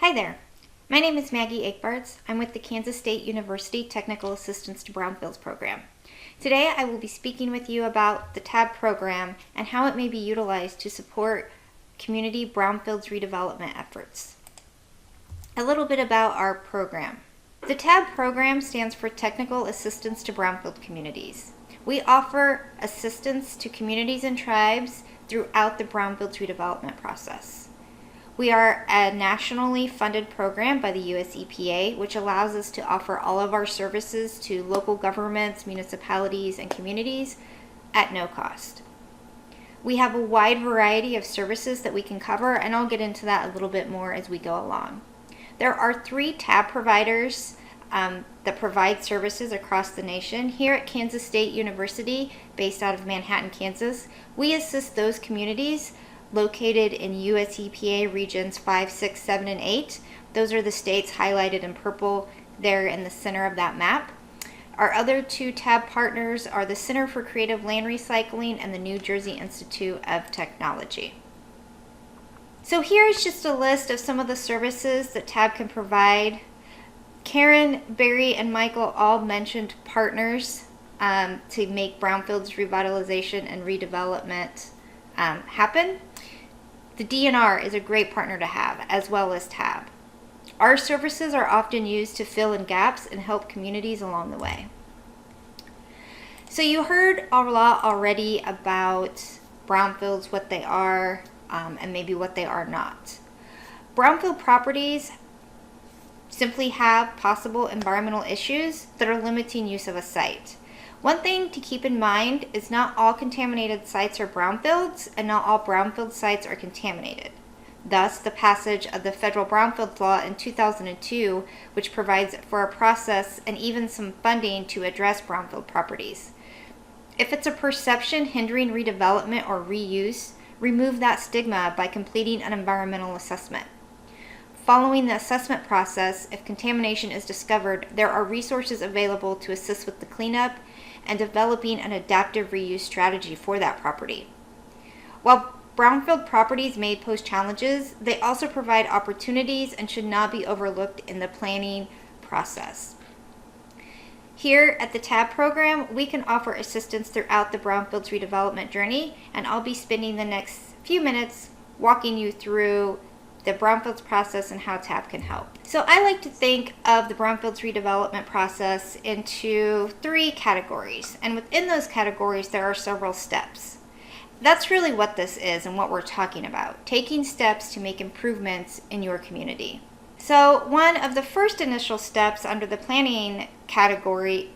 Hi there, my name is Maggie Egbarts. I'm with the Kansas State University Technical Assistance to Brownfields Program. Today I will be speaking with you about the TAB program and how it may be utilized to support community brownfields redevelopment efforts. A little bit about our program. The TAB program stands for Technical Assistance to Brownfield Communities. We offer assistance to communities and tribes throughout the brownfields redevelopment process. We are a nationally funded program by the US EPA, which allows us to offer all of our services to local governments, municipalities, and communities at no cost. We have a wide variety of services that we can cover, and I'll get into that a little bit more as we go along. There are 3 TAB providers that provide services across the nation. Here at Kansas State University, based out of Manhattan, Kansas, we assist those communities located in US EPA regions 5, 6, 7, and 8. Those are the states highlighted in purple there in the center of that map. Our other 2 TAB partners are the Center for Creative Land Recycling and the New Jersey Institute of Technology. So here is just a list of some of the services that TAB can provide. Karen, Barry, and Michael all mentioned partners to make brownfields revitalization and redevelopment happen. The DNR is a great partner to have, as well as TAB. Our services are often used to fill in gaps and help communities along the way. So you heard a lot already about brownfields, what they are, and maybe what they are not. Brownfield properties simply have possible environmental issues that are limiting use of a site. One thing to keep in mind is not all contaminated sites are brownfields, and not all brownfield sites are contaminated. Thus, the passage of the federal Brownfields law in 2002, which provides for a process and even some funding to address brownfield properties. If it's a perception hindering redevelopment or reuse, remove that stigma by completing an environmental assessment. Following the assessment process, if contamination is discovered, there are resources available to assist with the cleanup and developing an adaptive reuse strategy for that property. While brownfield properties may pose challenges, they also provide opportunities and should not be overlooked in the planning process. Here at the TAB program, we can offer assistance throughout the brownfields redevelopment journey, and I'll be spending the next few minutes walking you through the brownfields process and how TAB can help. So I like to think of the brownfields redevelopment process into 3 categories, and within those categories there are several steps. That's really what this is and what we're talking about, taking steps to make improvements in your community. So one of the first initial steps under the planning category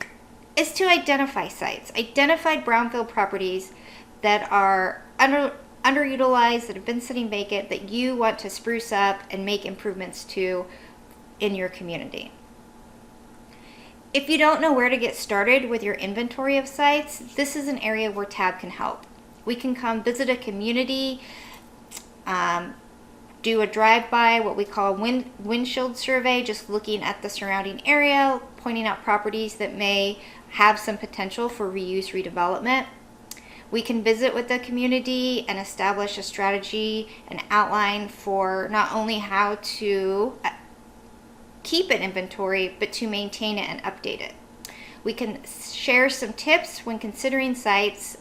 is to identify sites. Identify brownfield properties that are underutilized, that have been sitting vacant, that you want to spruce up and make improvements to in your community. If you don't know where to get started with your inventory of sites, this is an area where TAB can help. We can come visit a community, do a drive-by, what we call a windshield survey, just looking at the surrounding area, pointing out properties that may have some potential for reuse redevelopment. We can visit with the community and establish a strategy and outline for not only how to keep an inventory, but to maintain it and update it. We can share some tips when considering sites.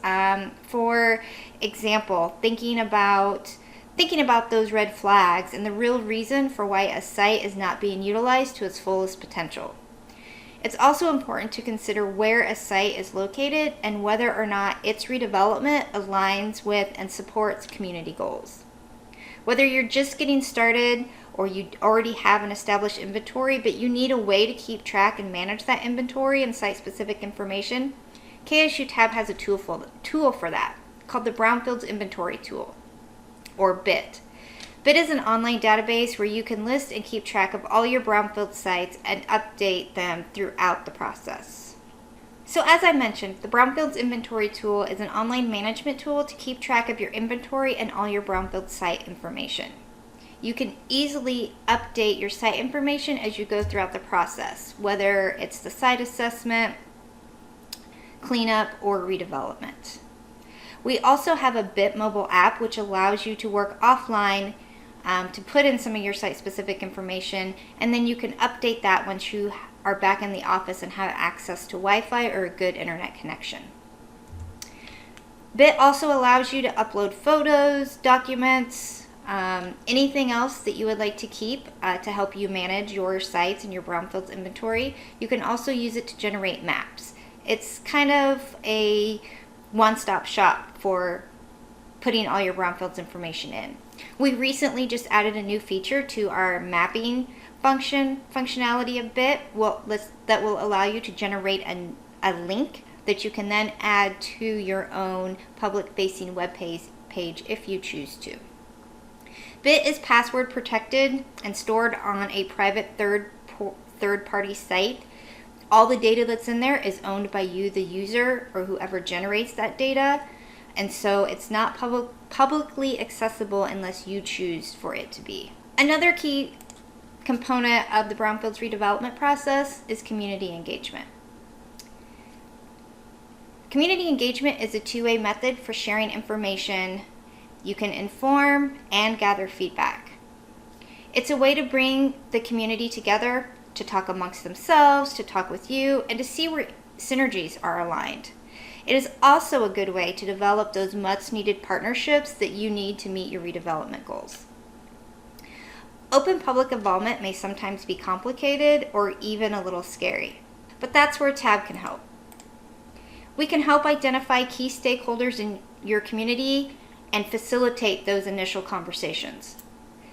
For example, thinking about those red flags and the real reason for why a site is not being utilized to its fullest potential. It's also important to consider where a site is located and whether or not its redevelopment aligns with and supports community goals. Whether you're just getting started or you already have an established inventory, but you need a way to keep track and manage that inventory and site-specific information, KSU TAB has a tool for that called the Brownfields Inventory Tool, or BIT. BIT is an online database where you can list and keep track of all your brownfield sites and update them throughout the process. So as I mentioned, the Brownfields Inventory Tool is an online management tool to keep track of your inventory and all your brownfield site information. You can easily update your site information as you go throughout the process, whether it's the site assessment, cleanup, or redevelopment. We also have a BIT mobile app which allows you to work offline to put in some of your site-specific information, and then you can update that once you are back in the office and have access to Wi-Fi or a good internet connection. BIT also allows you to upload photos, documents, anything else that you would like to keep to help you manage your sites and your Brownfields inventory. You can also use it to generate maps. It's kind of a one-stop shop for putting all your Brownfields information in. We recently just added a new feature to our mapping functionality of BIT that will allow you to generate a link that you can then add to your own public-facing web page if you choose to. BIT is password protected and stored on a private third-party site. All the data that's in there is owned by you, the user, or whoever generates that data, and so it's not publicly accessible unless you choose for it to be. Another key component of the Brownfields redevelopment process is community engagement. Community engagement is a two-way method for sharing information. You can inform and gather feedback. It's a way to bring the community together, to talk amongst themselves, to talk with you, and to see where synergies are aligned. It is also a good way to develop those much-needed partnerships that you need to meet your redevelopment goals. Open public involvement may sometimes be complicated or even a little scary, but that's where TAB can help. We can help identify key stakeholders in your community and facilitate those initial conversations.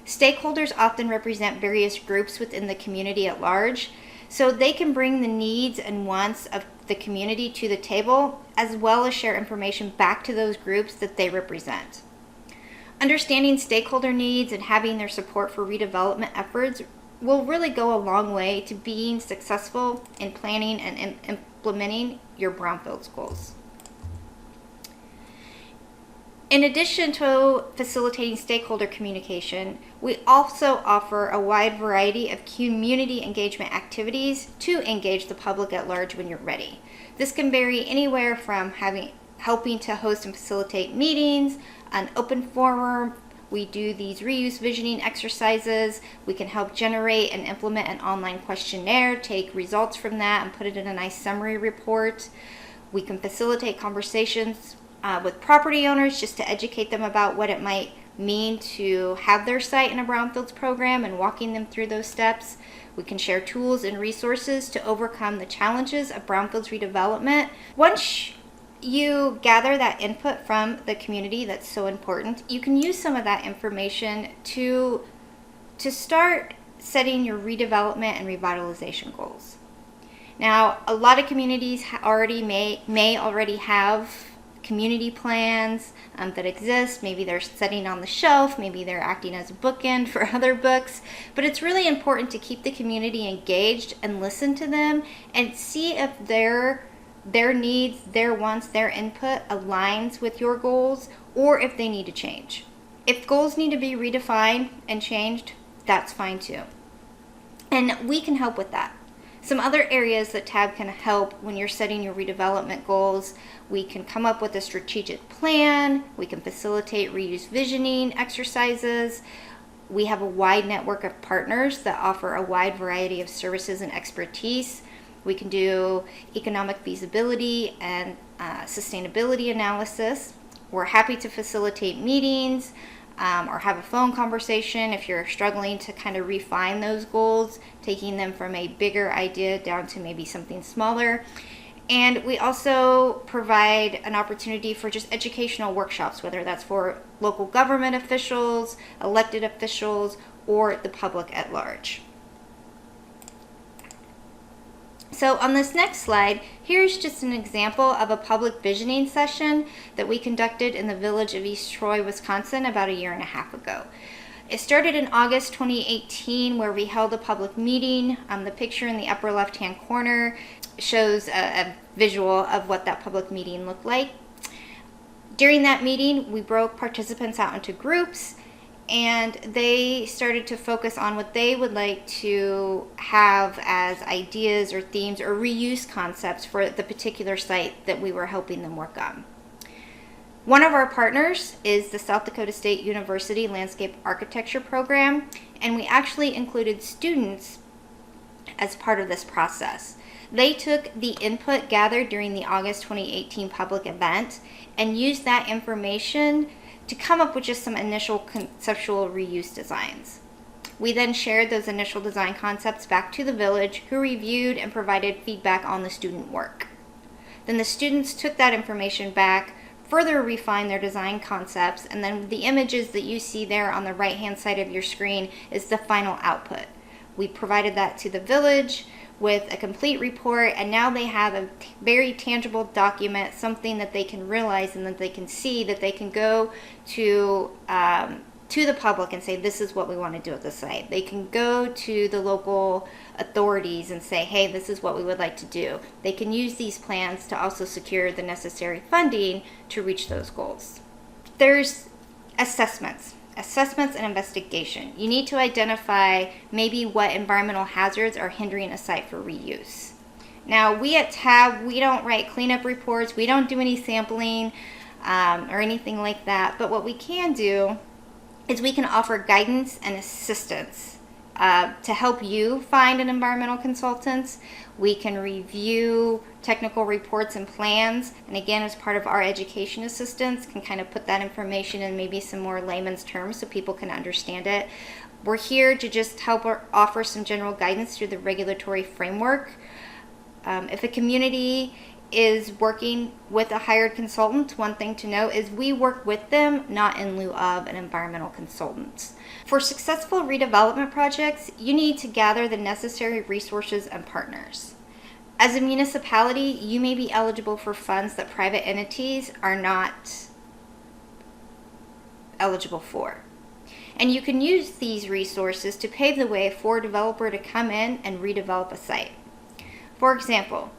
Stakeholders often represent various groups within the community at large, so they can bring the needs and wants of the community to the table, as well as share information back to those groups that they represent. Understanding stakeholder needs and having their support for redevelopment efforts will really go a long way to being successful in planning and implementing your Brownfields goals. In addition to facilitating stakeholder communication, we also offer a wide variety of community engagement activities to engage the public at large when you're ready. This can vary anywhere from helping to host and facilitate meetings, an open forum. We do these reuse visioning exercises. We can help generate and implement an online questionnaire, take results from that and put it in a nice summary report. We can facilitate conversations with property owners just to educate them about what it might mean to have their site in a Brownfields program and walking them through those steps. We can share tools and resources to overcome the challenges of Brownfields redevelopment. Once you gather that input from the community that's so important, you can use some of that information to start setting your redevelopment and revitalization goals. Now, a lot of communities may already have community plans that exist. Maybe they're sitting on the shelf, maybe they're acting as a bookend for other books, but it's really important to keep the community engaged and listen to them and see if their needs, their wants, their input aligns with your goals, or if they need to change. If goals need to be redefined and changed, that's fine too. And we can help with that. Some other areas that TAB can help when you're setting your redevelopment goals: we can come up with a strategic plan, we can facilitate reuse visioning exercises. We have a wide network of partners that offer a wide variety of services and expertise. We can do economic feasibility and sustainability analysis. We're happy to facilitate meetings or have a phone conversation if you're struggling to kind of refine those goals, taking them from a bigger idea down to maybe something smaller. And we also provide an opportunity for just educational workshops, whether that's for local government officials, elected officials, or the public at large. So on this next slide, here's just an example of a public visioning session that we conducted in the village of East Troy, Wisconsin about 1.5 years ago. It started in August 2018, where we held a public meeting. The picture in the upper left-hand corner shows a visual of what that public meeting looked like. During that meeting, we broke participants out into groups, and they started to focus on what they would like to have as ideas or themes or reuse concepts for the particular site that we were helping them work on. One of our partners is the South Dakota State University Landscape Architecture Program, and we actually included students as part of this process. They took the input gathered during the August 2018 public event and used that information to come up with just some initial conceptual reuse designs. We then shared those initial design concepts back to the village, who reviewed and provided feedback on the student work. Then the students took that information back, further refined their design concepts, and then the images that you see there on the right-hand side of your screen is the final output. We provided that to the village with a complete report, and now they have a very tangible document, something that they can realize and that they can see, that they can go to the public and say, this is what we want to do at the site. They can go to the local authorities and say, hey, this is what we would like to do. They can use these plans to also secure the necessary funding to reach those goals. There's assessments and investigation. You need to identify maybe what environmental hazards are hindering a site for reuse. Now, we at TAB, we don't write cleanup reports, we don't do any sampling or anything like that, but what we can do is we can offer guidance and assistance to help you find an environmental consultant. We can review technical reports and plans, and again, as part of our education assistance, can kind of put that information in maybe some more layman's terms so people can understand it. We're here to just help offer some general guidance through the regulatory framework. If a community is working with a hired consultant, one thing to note is we work with them, not in lieu of an environmental consultant. For successful redevelopment projects, you need to gather the necessary resources and partners. As a municipality, you may be eligible for funds that private entities are not eligible for. And you can use these resources to pave the way for a developer to come in and redevelop a site. For example,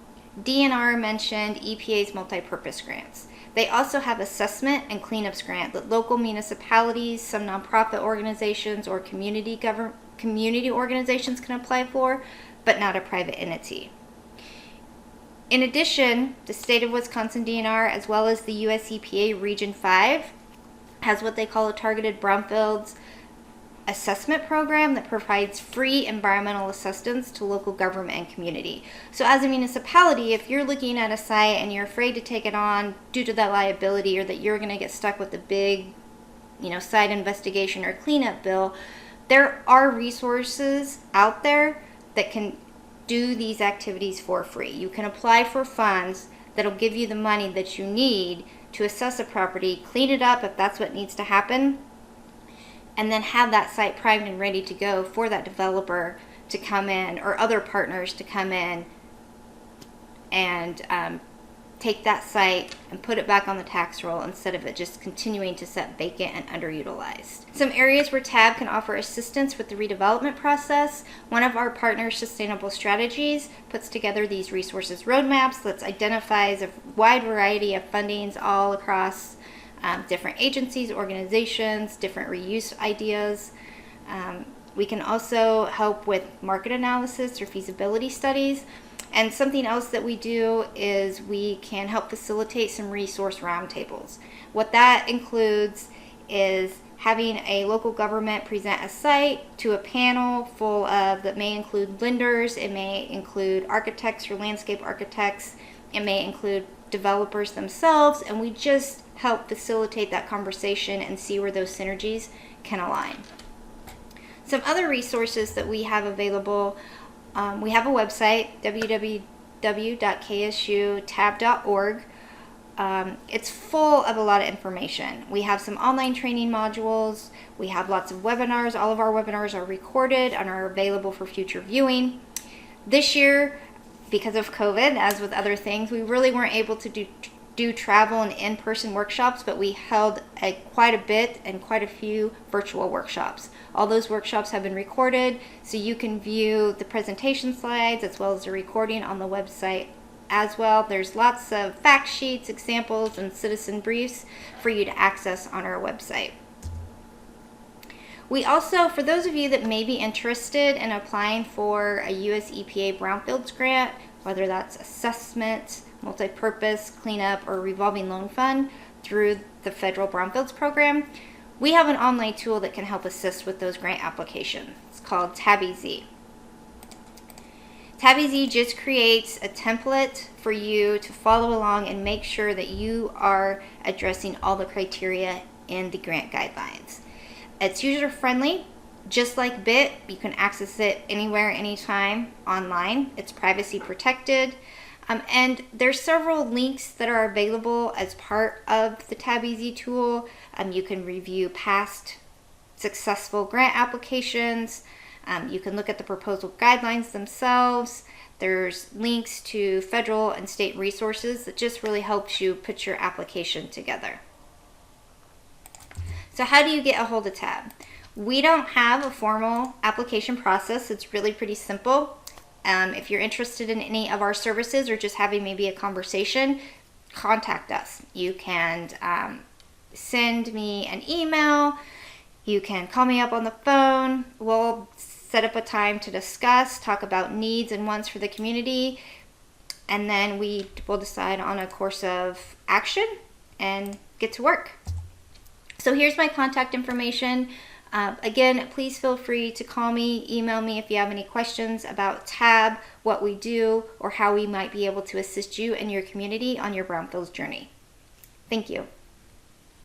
DNR mentioned EPA's multipurpose grants. They also have assessment and cleanups grant that local municipalities, some nonprofit organizations, or community organizations can apply for, but not a private entity. In addition, the state of Wisconsin DNR, as well as the US EPA Region 5, has what they call a targeted Brownfields assessment program that provides free environmental assistance to local government and community. So as a municipality, if you're looking at a site and you're afraid to take it on due to that liability, or that you're going to get stuck with a big, site investigation or cleanup bill, there are resources out there that can do these activities for free. You can apply for funds that'll give you the money that you need to assess a property, clean it up if that's what needs to happen, and then have that site primed and ready to go for that developer to come in, or other partners to come in and take that site and put it back on the tax roll instead of it just continuing to sit vacant and underutilized. Some areas where TAB can offer assistance with the redevelopment process: one of our partners, Sustainable Strategies, puts together these resources roadmaps that identifies a wide variety of fundings all across different agencies, organizations, different reuse ideas. We can also help with market analysis or feasibility studies. And something else that we do is we can help facilitate some resource roundtables. What that includes is having a local government present a site to a panel full of, that may include lenders, it may include architects or landscape architects, it may include developers themselves, and we just help facilitate that conversation and see where those synergies can align. Some other resources that we have available: we have a website, www.ksutab.org. It's full of a lot of information. We have some online training modules. We have lots of webinars. All of our webinars are recorded and are available for future viewing. This year, because of COVID, as with other things, we really weren't able to do travel and in-person workshops, but we held quite a bit and quite a few virtual workshops. All those workshops have been recorded, so you can view the presentation slides as well as the recording on the website as well. There's lots of fact sheets, examples, and citizen briefs for you to access on our website. We also, for those of you that may be interested in applying for a US EPA Brownfields grant, whether that's assessment, multipurpose, cleanup, or revolving loan fund through the federal Brownfields program, we have an online tool that can help assist with those grant applications. It's called TabEZ. TabEZ just creates a template for you to follow along and make sure that you are addressing all the criteria in the grant guidelines. It's user-friendly, just like BIT. You can access it anywhere, anytime, online. It's privacy protected. And there's several links that are available as part of the TabEZ tool. You can review past successful grant applications. You can look at the proposal guidelines themselves. There's links to federal and state resources that just really helps you put your application together. So how do you get a hold of TAB? We don't have a formal application process. It's really pretty simple. If you're interested in any of our services or just having maybe a conversation, contact us. You can send me an email. You can call me up on the phone. We'll set up a time to discuss, talk about needs and wants for the community, and then we will decide on a course of action and get to work. So here's my contact information. Again, please feel free to call me, email me if you have any questions about TAB, what we do, or how we might be able to assist you and your community on your Brownfields journey. Thank you.